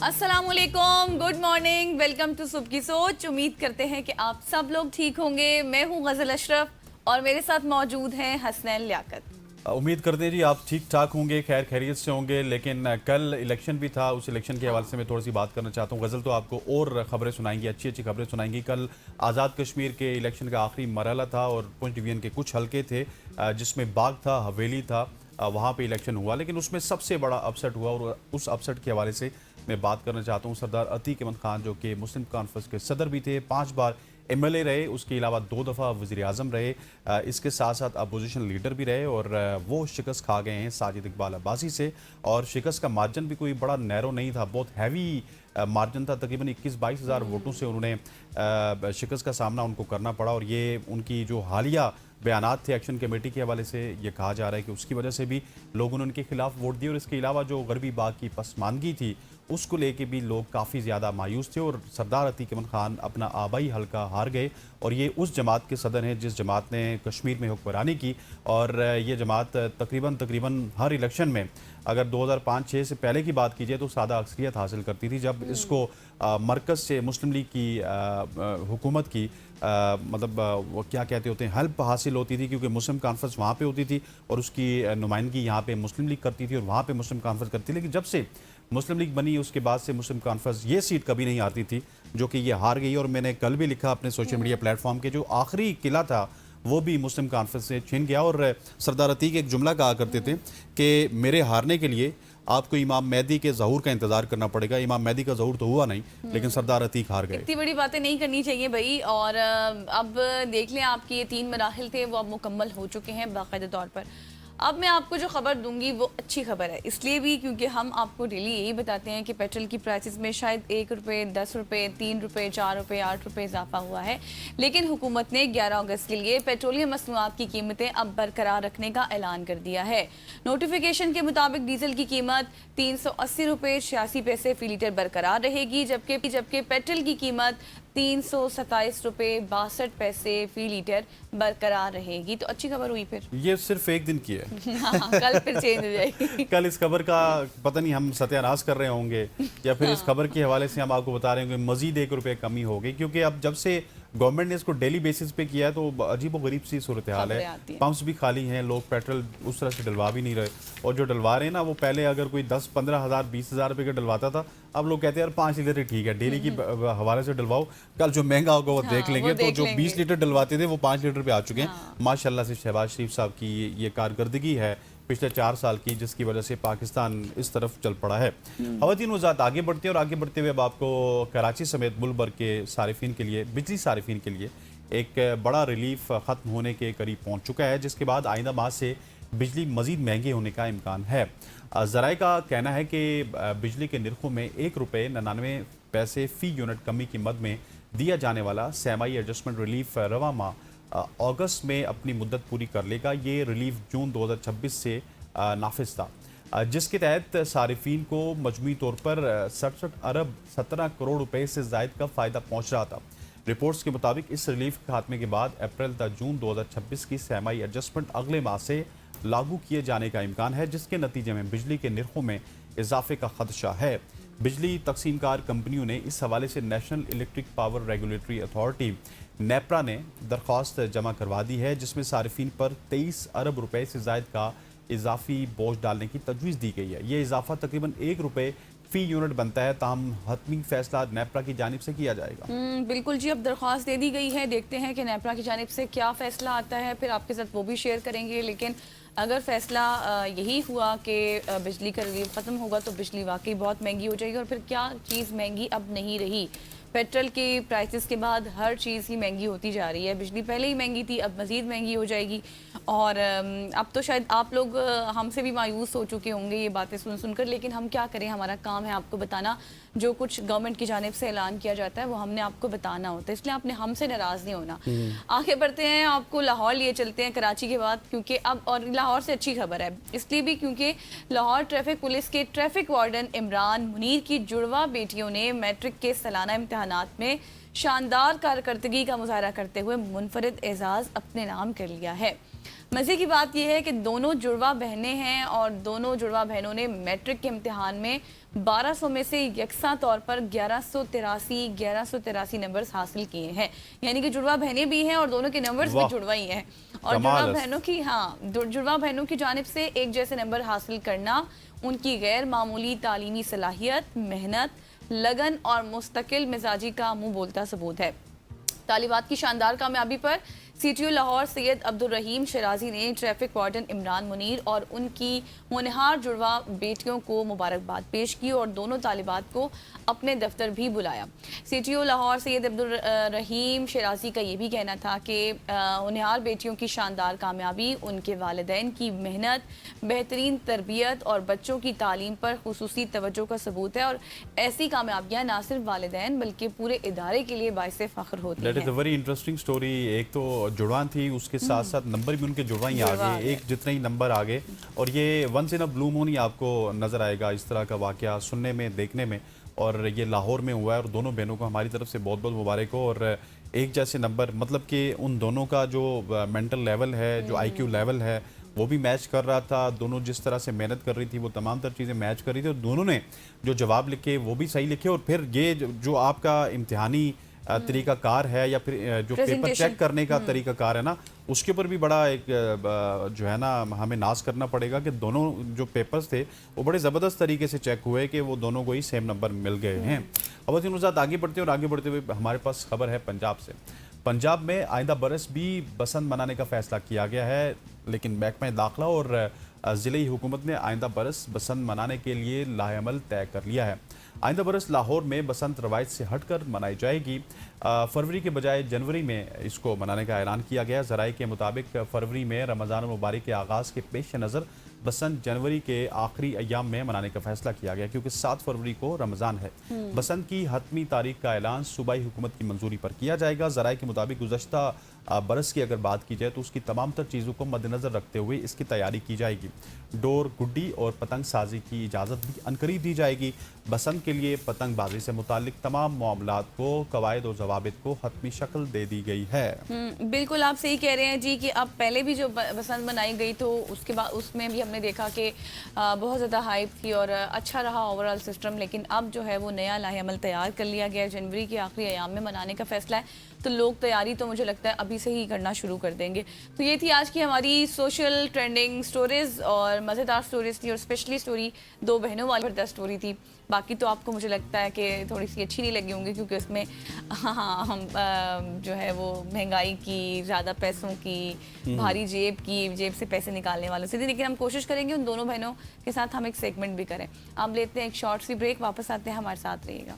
अस्सलामुअलैकुम, good morning, welcome to सुबह की सोच। उम्मीद करते हैं कि आप सब लोग ठीक होंगे। मैं हूं गजल अशरफ और मेरे साथ मौजूद हैं हसनैन लियाकत। उम्मीद करते हैं जी आप ठीक ठाक होंगे, खैर खैरियत से होंगे। लेकिन कल इलेक्शन भी था, उस इलेक्शन के हवाले से मैं थोड़ी सी बात करना चाहता हूँ। गज़ल तो आपको और ख़बरें सुनाएंगी, अच्छी अच्छी खबरें सुनाएंगी। कल आज़ाद कश्मीर के इलेक्शन का आखिरी मरहला था और पुंछ डिवीजन के कुछ हलके थे जिसमें बाग था, हवेली था, वहाँ पे इलेक्शन हुआ। लेकिन उसमें सबसे बड़ा अपसेट हुआ और उस अपसेट के हवाले से मैं बात करना चाहता हूँ। सरदार अतीक अहमद खान जो कि मुस्लिम कॉन्फ्रेंस के सदर भी थे, 5 बार एमएलए रहे, उसके अलावा 2 दफ़ा वज़ीर आज़म रहे, इसके साथ साथ अपोजिशन लीडर भी रहे और वो शिकस्त खा गए हैं साजिद इकबाल अब्बासी से। और शिकस्त का मार्जिन भी कोई बड़ा नैरो नहीं था, बहुत हैवी मार्जिन था। तकरीबन 21-22 हज़ार वोटों से उन्होंने शिकस्त का सामना उनको करना पड़ा। और ये उनकी जो हालिया बयानात थे एक्शन कमेटी के हवाले से, ये कहा जा रहा है कि उसकी वजह से भी लोगों ने उनके खिलाफ वोट दिए। और इसके अलावा जो गरबी बाग की पसमानगी थी उसको लेके भी लोग काफ़ी ज़्यादा मायूस थे। और सरदार अतीक अहमद खान अपना आबाई हल्का हार गए और ये उस जमात के सदर हैं जिस जमात ने कश्मीर में हुक्मरानी की। और ये जमात तकरीबन हर इलेक्शन में, अगर 2005-06 से पहले की बात कीजिए तो सादा अक्सरियत हासिल करती थी। जब इसको मरकज़ से मुस्लिम लीग की हुकूमत की मतलब वो क्या कहते होते हैं, हेल्प हासिल होती थी, क्योंकि मुस्लिम कॉन्फ्रेंस वहाँ पे होती थी और उसकी नुमाइंदगी यहाँ पे मुस्लिम लीग करती थी और वहाँ पे मुस्लिम कॉन्फ्रेंस करती थी। लेकिन जब से मुस्लिम लीग बनी उसके बाद से मुस्लिम कॉन्फ्रेंस ये सीट कभी नहीं आती थी, जो कि ये हार गई। और मैंने कल भी लिखा अपने सोशल मीडिया प्लेटफॉर्म के, जो आखिरी किला था वो भी मुस्लिम कॉन्फ्रेंस से छिन गया। और सरदार अतीक एक जुमला कहा करते थे कि मेरे हारने के लिए आपको इमाम मेहदी के ज़हूर का इंतजार करना पड़ेगा। इमाम मेहदी का ज़हूर तो हुआ नहीं, लेकिन सरदार अतीक हार गए। इतनी बड़ी बातें नहीं करनी चाहिए भाई। और अब देख लें, आपके ये 3 मराहिल थे वो अब मुकम्मल हो चुके हैं बाकायदा तौर पर। अब मैं आपको जो खबर दूंगी वो अच्छी खबर है, इसलिए भी क्योंकि हम आपको डेली यही बताते हैं कि पेट्रोल की प्राइसेस में शायद 1 रुपये, 10 रुपये, 3 रुपये, 4 रुपये, 8 रुपये इजाफा हुआ है। लेकिन हुकूमत ने 11 अगस्त के लिए पेट्रोलियम मसनूआत की कीमतें अब बरकरार रखने का ऐलान कर दिया है। नोटिफिकेशन के मुताबिक डीजल की कीमत 380 रुपये 86 पैसे फी लीटर बरकरार रहेगी, जबकि पेट्रोल की कीमत 327 रुपये 62 पैसे फी लीटर बरकरार रहेगी। तो अच्छी खबर हुई फिर। ये सिर्फ एक दिन की है। हाँ, कल फिर चेंज हो जाएगी। कल इस खबर का पता नहीं हम सत्यानाश कर रहे होंगे या फिर इस खबर के हवाले से हम आपको बता रहे होंगे मजीद 1 रुपये कमी हो गई, क्योंकि अब जब से गवर्नमेंट ने इसको डेली बेसिस पे किया है तो अजीब व गरीब सी सूरत हाल है। पंप्स भी खाली हैं, लोग पेट्रोल उस तरह से डलवा भी नहीं रहे। और जो डलवा रहे हैं ना, वो पहले अगर कोई 10-15 हज़ार 20 हज़ार रुपये का डलवाता था, अब लोग कहते हैं यार 5 लीटर ठीक है, डेली की हवाले से डलवाओ, कल जो महंगा होगा वो देख लेंगे। तो जो 20 लीटर डलवाते थे वो 5 लीटर पे आ चुके हैं। माशाल्लाह से शहबाज शरीफ साहब की ये कारकर्दगी है पिछले 4 साल की, जिसकी वजह से पाकिस्तान इस तरफ चल पड़ा है। ख़वातीन वज़ात आगे बढ़ते हैं और आगे बढ़ते हुए अब आपको कराची समेत मुल्क भर के सारिफिन के लिए, बिजली सारिफिन के लिए एक बड़ा रिलीफ ख़त्म होने के करीब पहुँच चुका है, जिसके बाद आइंदा माह से बिजली मज़ीद महंगी होने का इम्कान है। ज़राए का कहना है कि बिजली के निर्खों में 1 रुपये 99 पैसे फ़ी यूनिट कमी की मद में दिया जाने वाला सेमाई एडजस्टमेंट रिलीफ रवा माह अगस्त में अपनी मुद्दत पूरी कर लेगा। ये रिलीफ जून 2026 से नाफिज था, जिसके तहत सारिफिन को मजमूई तौर पर 67 अरब 17 करोड़ रुपए से ज़ायद का फ़ायदा पहुँच रहा था। रिपोर्ट्स के मुताबिक इस रिलीफ के खात्मे के बाद अप्रैल तक जून 2026 की सेमाई एडजस्टमेंट अगले माह से लागू किए जाने का इम्कान है, जिसके नतीजे में बिजली के निर्खों में इजाफे का खदशा है। बिजली तकसीमकार कंपनियों ने इस हवाले से national electric power regulatory authority NEPRA ने दरख्वास्त जमा करवा दी है, जिसमें सारिफिन पर 23 अरब रुपए से ज़ायद का इजाफी बोझ डालने की तजवीज़ दी गई है। ये इजाफा तकरीबन 1 रुपये फ़ी यूनिट बनता है, ताहम हतमी फैसला नेपरा की जानिब से किया जाएगा। बिल्कुल जी, अब दरख्वास्त दे दी गई है, देखते हैं कि नेपरा की जानिब से क्या फ़ैसला आता है, फिर आपके साथ वो भी शेयर करेंगे। लेकिन अगर फ़ैसला यही हुआ कि बिजली का रिलीफ ख़त्म होगा तो बिजली वाकई बहुत महंगी हो जाएगी। और फिर क्या चीज़ महंगी अब नहीं रही, पेट्रोल के प्राइसेस के बाद हर चीज़ ही महंगी होती जा रही है। बिजली पहले ही महंगी थी, अब मज़ीद महंगी हो जाएगी। और अब तो शायद आप लोग हमसे भी मायूस हो चुके होंगे ये बातें सुन सुनकर, लेकिन हम क्या करें, हमारा काम है आपको बताना। जो कुछ गवर्नमेंट की जानिब से ऐलान किया जाता है वो हमने आपको बताना होता है, इसलिए आपने हमसे नाराज़ नहीं होना। आगे बढ़ते हैं, आपको लाहौर लिए चलते हैं कराची के बाद, क्योंकि अब और लाहौर से अच्छी खबर है, इसलिए भी क्योंकि लाहौर ट्रैफिक पुलिस के ट्रैफिक वार्डन इमरान मुनीर की जुड़वा बेटियों ने मैट्रिक के सालाना इम्तहानात में शानदार कारकर्दगी का मुजाहरा करते हुए मुनफरिद एजाज अपने नाम कर लिया है। मज़े की बात यह है कि दोनों जुड़वा बहनें हैं और दोनों जुड़वा बहनों ने मैट्रिक के इम्तिहान में 1200 में से यकसा तौर पर 1183 नंबर्स हासिल किए हैं। यानी कि जुड़वा बहनें भी हैं और दोनों के नंबर्स भी जुड़वा ही हैं। और जुड़वा बहनों की जानिब से एक जैसे नंबर हासिल करना उनकी गैर मामूली तालीमी सलाहियत, मेहनत, लगन और मुस्तकिल मिजाजी का मुंह बोलता सबूत है। तालिबात की शानदार कामयाबी पर CTO लाहौर सैयद अब्दुल रहीम शराजी ने ट्रैफिक वार्डन इमरान मुनीर और उनकी होनहार जुड़वा बेटियों को मुबारकबाद पेश की और दोनों तालिबात को अपने दफ्तर भी बुलाया। CTO लाहौर सैयद अब्दुल रहीम शराजी का ये भी कहना था कि होनहार बेटियों की शानदार कामयाबी उनके वालिदैन की मेहनत, बेहतरीन तरबियत और बच्चों की तालीम पर खुसूसी तवज्जो का सबूत है और ऐसी कामयाबियाँ ना सिर्फ वालिदैन बल्कि पूरे इदारे के लिए बाइस फ़ख्र होती हैं। That is a very interesting story. एक तो जुड़वान थी, उसके साथ साथ नंबर भी उनके जुड़वा ही आ गए, एक जितने ही नंबर आ गए। और ये once in a blue moon ही आपको नज़र आएगा इस तरह का वाक़या सुनने में, देखने में। और ये लाहौर में हुआ है और दोनों बहनों को हमारी तरफ से बहुत बहुत मुबारक हो। और एक जैसे नंबर, मतलब कि उन दोनों का जो मेंटल लेवल है, जो IQ लेवल है, वो भी मैच कर रहा था। दोनों जिस तरह से मेहनत कर रही थी वो तमाम तर चीज़ें मैच कर रही थी और दोनों ने जो जवाब लिखे वो भी सही लिखे। और फिर ये जो आपका इम्तिहानी तरीका कार है या फिर जो पेपर चेक करने का तरीका कार है ना, उसके ऊपर भी बड़ा एक जो है ना हमें नाज करना पड़ेगा कि दोनों जो पेपर्स थे वो बड़े ज़बरदस्त तरीके से चेक हुए कि वो दोनों को ही सेम नंबर मिल गए हैं। अब उस साथ आगे बढ़ते हैं और आगे बढ़ते हुए हमारे पास खबर है पंजाब से। पंजाब में आइंदा बरस भी बसंत मनाने का फैसला किया गया है, लेकिन महकमा दाखिला और ज़िले हुकूमत ने आइंदा बरस बसंत मनाने के लिए लाहेअमल तय कर लिया है। आइंदा बरस लाहौर में बसंत रवायत से हटकर मनाई जाएगी। फरवरी के बजाय जनवरी में इसको मनाने का ऐलान किया गया। ज़राए के मुताबिक फरवरी में रमज़ान मुबारक के आगाज़ के पेश नज़र बसंत जनवरी के आखिरी अयाम में मनाने का फैसला किया गया, क्योंकि 7 फरवरी को रमज़ान है। बसंत की हतमी तारीख का ऐलान सूबाई हुकूमत की मंजूरी पर किया जाएगा। ज़राए के मुताबिक गुज़श्ता बरस की अगर बात की जाए तो उसकी तमाम तर चीज़ों को मद्देनज़र रखते हुए इसकी तैयारी की जाएगी। डोर, गुड्डी और पतंग साजी की इजाज़त भी अनकरीब दी जाएगी। बसंत के लिए पतंगबाजी से मुतालिक तमाम मामलात को, कवायद और जवाबित को हतमी शक्ल दे दी गई है। बिल्कुल आप सही कह रहे हैं जी कि अब पहले भी जो बसंत मनाई गई तो उसके बाद उसमें भी हमने देखा कि बहुत ज़्यादा हाइप थी और अच्छा रहा ओवरऑल सिस्टम। लेकिन अब जो है वो नया लाहेअमल तैयार कर लिया गया है। जनवरी के आखिरी अयाम में मनाने का फैसला है, तो लोग तैयारी तो मुझे लगता है अभी से ही करना शुरू कर देंगे। तो ये थी आज की हमारी सोशल ट्रेंडिंग स्टोरीज और मज़ेदार स्टोरीज थी और स्पेशली स्टोरी दो बहनों वाली ज़बरदस्त स्टोरी थी। बाकी तो आपको मुझे लगता है कि थोड़ी सी अच्छी नहीं लगी होंगी क्योंकि उसमें हम जो है वो महंगाई की, ज़्यादा पैसों की, भारी जेब से पैसे निकालने वालों से थी। लेकिन हम कोशिश करेंगे उन दोनों बहनों के साथ हम एक सेगमेंट भी करें। अब लेते हैं एक शॉर्ट सी ब्रेक, वापस आते हैं, हमारे साथ रहिएगा।